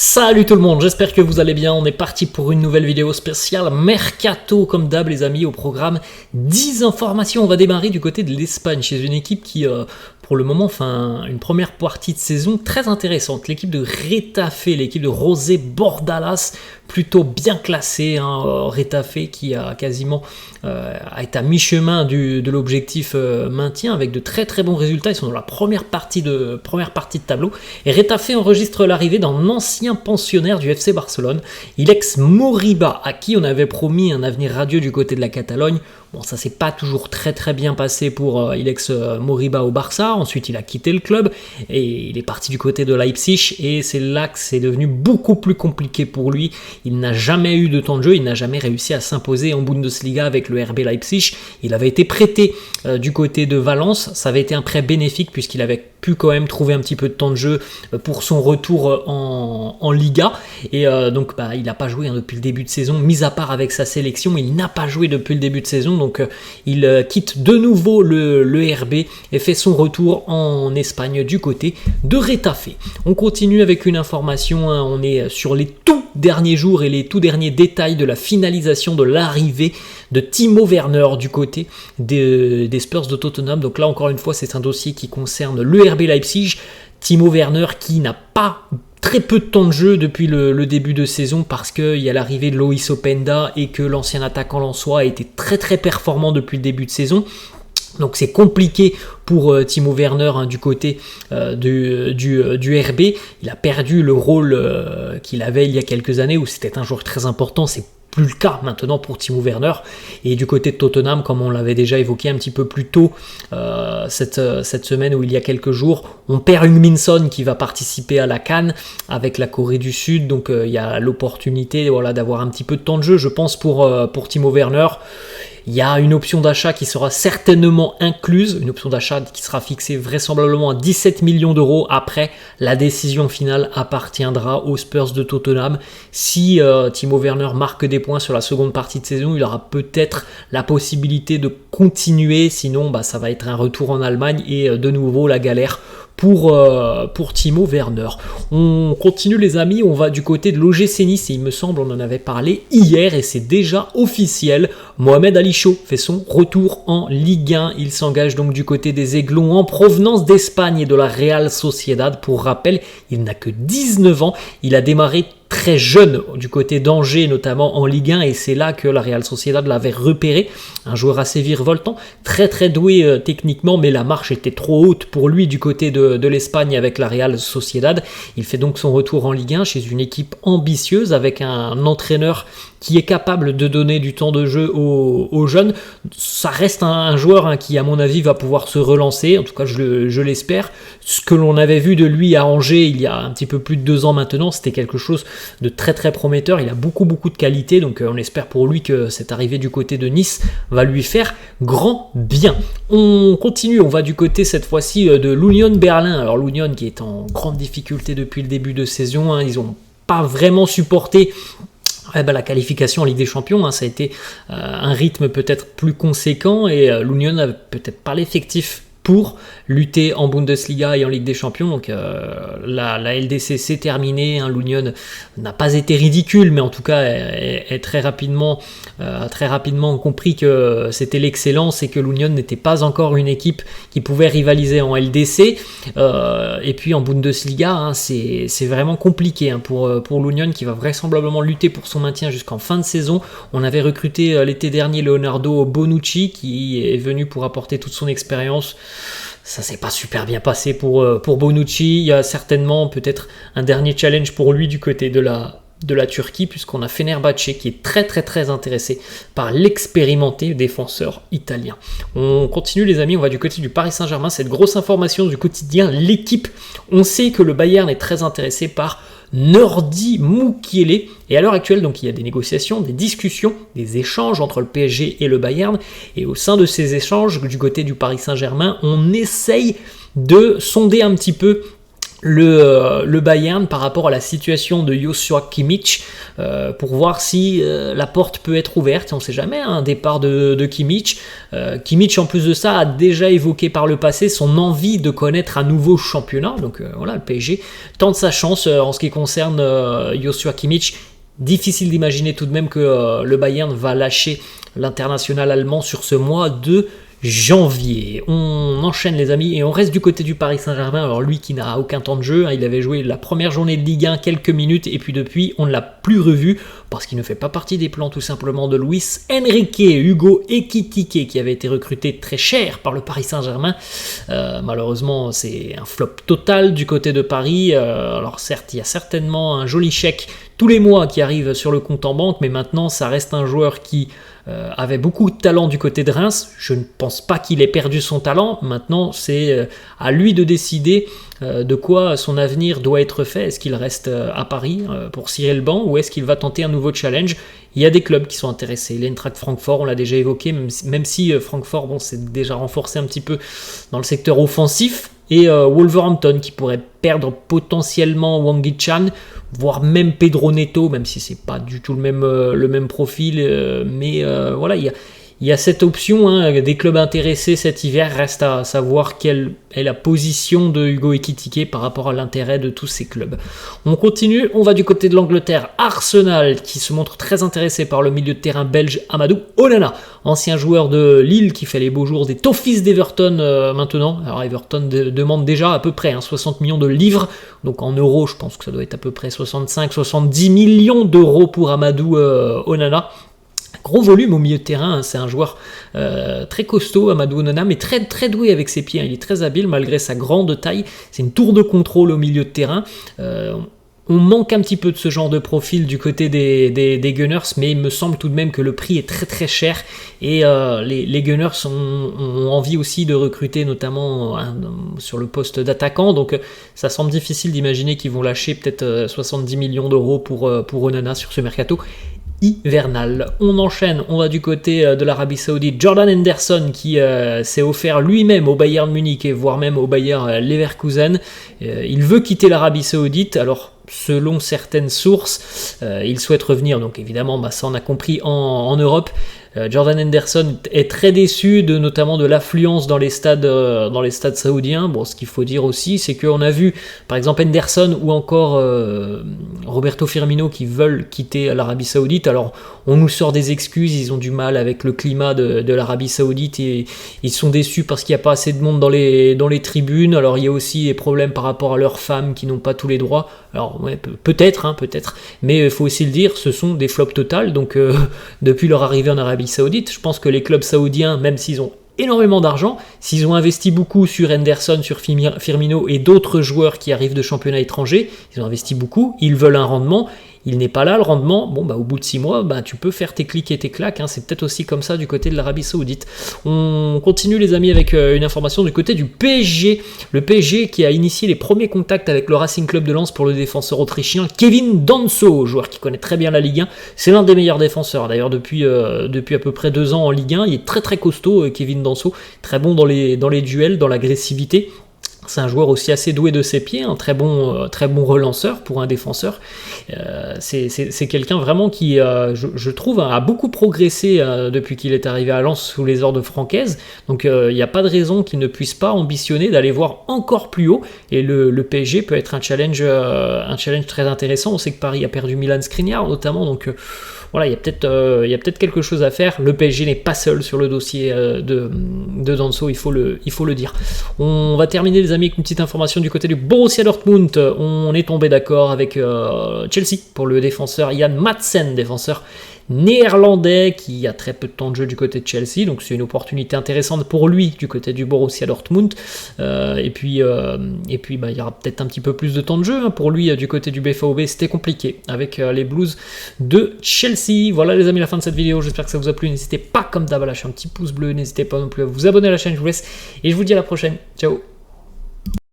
Salut tout le monde, j'espère que vous allez bien. On est parti pour une nouvelle vidéo spéciale Mercato, comme d'hab les amis. Au programme 10 informations. On va démarrer du côté de l'Espagne, chez une équipe qui pour le moment fait une première partie de saison très intéressante. L'équipe de Retafe, l'équipe de José Bordalas, plutôt bien classée, Retafe qui a quasiment été à mi-chemin de l'objectif maintien avec de très très bons résultats. Ils sont dans la première partie de tableau. Et Retafe enregistre l'arrivée d'un ancien pensionnaire du FC Barcelone, Ilex Moriba, à qui on avait promis un avenir radieux du côté de la Catalogne. Bon, ça s'est pas toujours très très bien passé pour Ilex Moriba au Barça. Ensuite, il a quitté le club et il est parti du côté de Leipzig. Et c'est là que c'est devenu beaucoup plus compliqué pour lui. Il n'a jamais eu de temps de jeu, il n'a jamais réussi à s'imposer en Bundesliga avec le RB Leipzig. Il avait été prêté du côté de Valence. Ça avait été un prêt bénéfique puisqu'il avait pu quand même trouver un petit peu de temps de jeu pour son retour en Liga. Et donc, il n'a pas joué depuis le début de saison. Mis à part avec sa sélection, il n'a pas joué depuis le début de saison. Donc il quitte de nouveau le RB et fait son retour en Espagne du côté de Retafe. On continue avec une information, on est sur les tout derniers jours et les tout derniers détails de la finalisation de l'arrivée de Timo Werner du côté des Spurs de Tottenham. Donc là encore une fois c'est un dossier qui concerne le RB Leipzig. Timo Werner qui n'a pas très peu de temps de jeu depuis le début de saison parce qu'il y a l'arrivée de Loïs Openda et que l'ancien attaquant lensois a été très très performant depuis le début de saison. Donc c'est compliqué pour Timo Werner du côté du RB. Il a perdu le rôle qu'il avait il y a quelques années où c'était un joueur très important. C'est plus le cas maintenant pour Timo Werner. Et du côté de Tottenham, comme on l'avait déjà évoqué un petit peu plus tôt cette semaine ou il y a quelques jours, on perd Heung-min Son qui va participer à la CAN avec la Corée du Sud. Donc il y a l'opportunité d'avoir un petit peu de temps de jeu, je pense, pour Timo Werner. Il y a une option d'achat qui sera certainement incluse, une option d'achat qui sera fixée vraisemblablement à 17 millions d'euros. Après, la décision finale appartiendra aux Spurs de Tottenham. Si Timo Werner marque des points sur la seconde partie de saison, il aura peut-être la possibilité de continuer. Sinon, ça va être un retour en Allemagne et de nouveau la galère pour Timo Werner. On continue les amis, on va du côté de l'OGC Nice et il me semble on en avait parlé hier et c'est déjà officiel. Mohamed Ali Chaud fait son retour en Ligue 1. Il s'engage donc du côté des Aiglons en provenance d'Espagne et de la Real Sociedad. Pour rappel, il n'a que 19 ans. Il a démarré très jeune du côté d'Angers, notamment en Ligue 1, et c'est là que la Real Sociedad l'avait repéré. Un joueur assez virevoltant, très très doué techniquement, mais la marche était trop haute pour lui du côté de l'Espagne avec la Real Sociedad. Il fait donc son retour en Ligue 1 chez une équipe ambitieuse avec un entraîneur qui est capable de donner du temps de jeu aux jeunes. Ça reste un joueur qui, à mon avis, va pouvoir se relancer. En tout cas, je l'espère. Ce que l'on avait vu de lui à Angers il y a un petit peu plus de 2 ans maintenant, c'était quelque chose de très très prometteur. Il a beaucoup de qualité, donc on espère pour lui que cette arrivée du côté de Nice va lui faire grand bien. On continue, on va du côté cette fois-ci de l'Union Berlin. Alors l'Union qui est en grande difficulté depuis le début de saison, ils n'ont pas vraiment supporté la qualification en Ligue des Champions. Ça a été un rythme peut-être plus conséquent et l'Union n'a peut-être pas l'effectif pour lutter en Bundesliga et en Ligue des Champions. Donc la LDC s'est terminée. L'Union n'a pas été ridicule, mais en tout cas est très rapidement compris que c'était l'excellence et que l'Union n'était pas encore une équipe qui pouvait rivaliser en LDC. Et puis en Bundesliga, c'est vraiment compliqué pour l'Union qui va vraisemblablement lutter pour son maintien jusqu'en fin de saison. On avait recruté l'été dernier Leonardo Bonucci qui est venu pour apporter toute son expérience. Ça s'est pas super bien passé pour Bonucci. Il y a certainement peut-être un dernier challenge pour lui du côté de la Turquie, puisqu'on a Fenerbahçe qui est très très très intéressé par l'expérimenté défenseur italien. On continue les amis, on va du côté du Paris Saint-Germain. Cette grosse information du quotidien L'équipe. On sait que le Bayern est très intéressé par Nordi Mukiele. Et à l'heure actuelle, donc, il y a des négociations, des discussions, des échanges entre le PSG et le Bayern. Et au sein de ces échanges, du côté du Paris Saint-Germain, on essaye de sonder un petit peu le Bayern par rapport à la situation de Joshua Kimmich pour voir si la porte peut être ouverte. On ne sait jamais, un départ de Kimmich. Kimmich, en plus de ça, a déjà évoqué par le passé son envie de connaître un nouveau championnat. Donc voilà, le PSG tente sa chance en ce qui concerne Joshua Kimmich. Difficile d'imaginer tout de même que le Bayern va lâcher l'international allemand sur ce mois de janvier. On enchaîne les amis et on reste du côté du Paris Saint-Germain. Alors lui qui n'a aucun temps de jeu, il avait joué la première journée de Ligue 1 quelques minutes et puis depuis on ne l'a plus revu parce qu'il ne fait pas partie des plans tout simplement de Luis Enrique. Hugo Ekitike qui avait été recruté très cher par le Paris Saint-Germain. Malheureusement c'est un flop total du côté de Paris. Alors certes il y a certainement un joli chèque tous les mois qui arrive sur le compte en banque, mais maintenant ça reste un joueur qui avait beaucoup de talent du côté de Reims. Je ne pense pas qu'il ait perdu son talent. Maintenant, c'est à lui de décider de quoi son avenir doit être fait. Est-ce qu'il reste à Paris pour cirer le banc ou est-ce qu'il va tenter un nouveau challenge? Il y a des clubs qui sont intéressés. L'Eintracht Francfort, on l'a déjà évoqué, même si Francfort s'est déjà renforcé un petit peu dans le secteur offensif. Et Wolverhampton qui pourrait perdre potentiellement Wang Hee-chan, voire même Pedro Neto, même si c'est pas du tout le même profil, mais voilà, il y a cette option, hein, des clubs intéressés cet hiver. Reste à savoir quelle est la position de Hugo Ekitike par rapport à l'intérêt de tous ces clubs. On continue, on va du côté de l'Angleterre. Arsenal qui se montre très intéressé par le milieu de terrain belge Amadou Onana, ancien joueur de Lille qui fait les beaux jours des Toffees d'Everton maintenant. Alors Everton demande déjà à peu près 60 millions de livres, donc en euros je pense que ça doit être à peu près 65-70 millions d'euros pour Amadou Onana. Gros volume au milieu de terrain, c'est un joueur très costaud, Amadou Onana, mais très, très doué avec ses pieds. Il est très habile malgré sa grande taille. C'est une tour de contrôle au milieu de terrain. On manque un petit peu de ce genre de profil du côté des Gunners, mais il me semble tout de même que le prix est très très cher et les Gunners ont envie aussi de recruter notamment sur le poste d'attaquant, donc ça semble difficile d'imaginer qu'ils vont lâcher peut-être 70 millions d'euros pour Onana sur ce mercato hivernal. On enchaîne, on va du côté de l'Arabie Saoudite. Jordan Henderson qui s'est offert lui-même au Bayern Munich et voire même au Bayern Leverkusen. Il veut quitter l'Arabie Saoudite, alors selon certaines sources, il souhaite revenir, donc évidemment ça on a compris en Europe. Jordan Henderson est très déçu notamment de l'affluence dans les stades saoudiens. Bon, ce qu'il faut dire aussi, c'est qu'on a vu par exemple Henderson ou encore Roberto Firmino qui veulent quitter l'Arabie Saoudite. Alors on nous sort des excuses, ils ont du mal avec le climat de l'Arabie Saoudite et ils sont déçus parce qu'il n'y a pas assez de monde dans les tribunes. Alors il y a aussi des problèmes par rapport à leurs femmes qui n'ont pas tous les droits. Alors ouais, peut-être, mais il faut aussi le dire, ce sont des flops totales. Donc depuis leur arrivée en Arabie Saoudite, je pense que les clubs saoudiens, même s'ils ont énormément d'argent, s'ils ont investi beaucoup sur Henderson, sur Firmino et d'autres joueurs qui arrivent de championnats étrangers, ils ont investi beaucoup, ils veulent un rendement. Il n'est pas là le rendement, bon au bout de 6 mois, tu peux faire tes clics et tes claques, c'est peut-être aussi comme ça du côté de l'Arabie Saoudite. On continue les amis avec une information du côté du PSG. Le PSG qui a initié les premiers contacts avec le Racing Club de Lens pour le défenseur autrichien Kevin Danso, joueur qui connaît très bien la Ligue 1. C'est l'un des meilleurs défenseurs d'ailleurs depuis à peu près 2 ans en Ligue 1. Il est très très costaud Kevin Danso, très bon dans les duels, dans l'agressivité. C'est un joueur aussi assez doué de ses pieds, un très bon relanceur pour un défenseur. C'est quelqu'un vraiment qui, je trouve, a beaucoup progressé depuis qu'il est arrivé à Lens sous les ordres de Francaise. Donc il n'y a pas de raison qu'il ne puisse pas ambitionner d'aller voir encore plus haut. Et le PSG peut être un challenge très intéressant. On sait que Paris a perdu Milan Skriniar notamment, donc voilà, il y a peut-être quelque chose à faire. Le PSG n'est pas seul sur le dossier de Danso, il faut le dire. On va terminer les amis avec une petite information du côté du Borussia Dortmund. On est tombé d'accord avec Chelsea pour le défenseur Jan Madsen, défenseur néerlandais qui a très peu de temps de jeu du côté de Chelsea, donc c'est une opportunité intéressante pour lui du côté du Borussia Dortmund. Et puis il y aura peut-être un petit peu plus de temps de jeu pour lui du côté du BVB. C'était compliqué avec les Blues de Chelsea. Voilà les amis, la fin de cette vidéo, j'espère que ça vous a plu. N'hésitez pas comme d'hab à lâcher un petit pouce bleu, n'hésitez pas non plus à vous abonner à la chaîne, je vous laisse et je vous dis à la prochaine. Ciao.